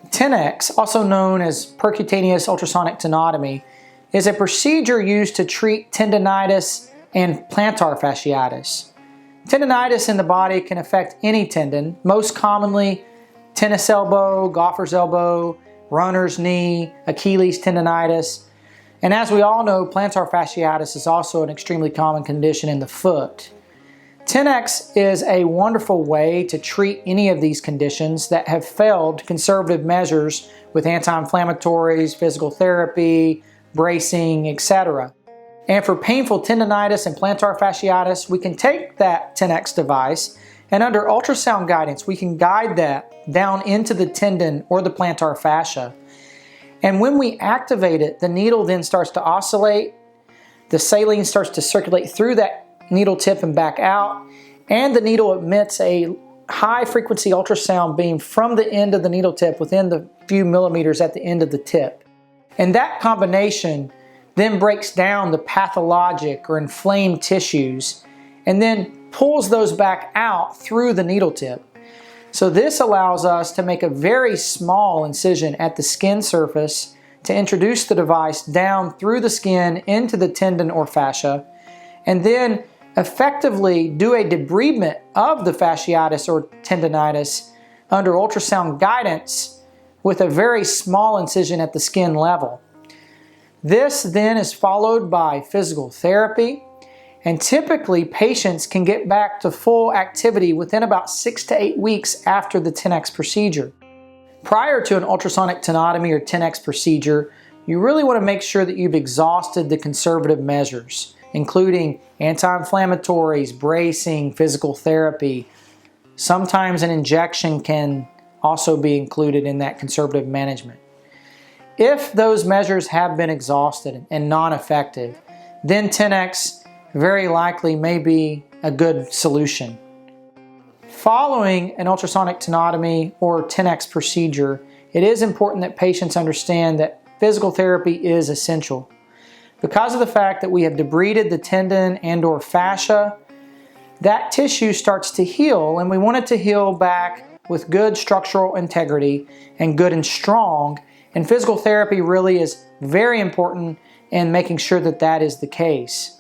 Tenex, also known as Percutaneous Ultrasonic Tenotomy, is a procedure used to treat tendonitis and plantar fasciitis. Tendonitis in the body can affect any tendon, most commonly tennis elbow, golfer's elbow, runner's knee, Achilles tendonitis, and as we all know, plantar fasciitis is also an extremely common condition in the foot. Tenex is a wonderful way to treat any of these conditions that have failed conservative measures with anti-inflammatories, physical therapy, bracing, etc. And for painful tendonitis and plantar fasciitis, we can take that Tenex device and under ultrasound guidance, we can guide that down into the tendon or the plantar fascia. And when we activate it, the needle then starts to oscillate, the saline starts to circulate through that needle tip and back out, and the needle emits a high frequency ultrasound beam from the end of the needle tip within the few millimeters at the end of the tip. And that combination then breaks down the pathologic or inflamed tissues and then pulls those back out through the needle tip. So this allows us to make a very small incision at the skin surface to introduce the device down through the skin into the tendon or fascia, and then effectively do a debridement of the fasciitis or tendonitis under ultrasound guidance with a very small incision at the skin level. This then is followed by physical therapy, and typically patients can get back to full activity within about 6 to 8 weeks after the Tenex procedure. Prior to an ultrasonic tenotomy or Tenex procedure, you really want to make sure that you've exhausted the conservative measures, including anti-inflammatories, bracing, physical therapy. Sometimes an injection can also be included in that conservative management. If those measures have been exhausted and non-effective, then Tenex very likely may be a good solution. Following an ultrasonic tenotomy or Tenex procedure, it is important that patients understand that physical therapy is essential. Because of the fact that we have debrided the tendon and/or fascia, that tissue starts to heal, and we want it to heal back with good structural integrity and good and strong, and physical therapy really is very important in making sure that that is the case.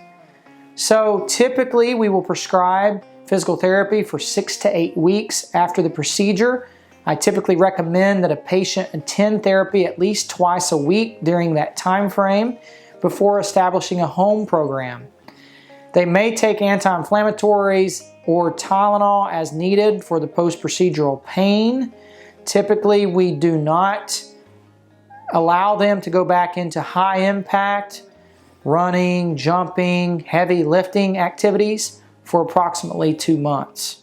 So typically we will prescribe physical therapy for 6 to 8 weeks after the procedure. I typically recommend that a patient attend therapy at least twice a week during that time frame before establishing a home program. They may take anti-inflammatories or Tylenol as needed for the post-procedural pain. Typically we do not allow them to go back into high impact running, jumping, heavy lifting activities for approximately 2 months.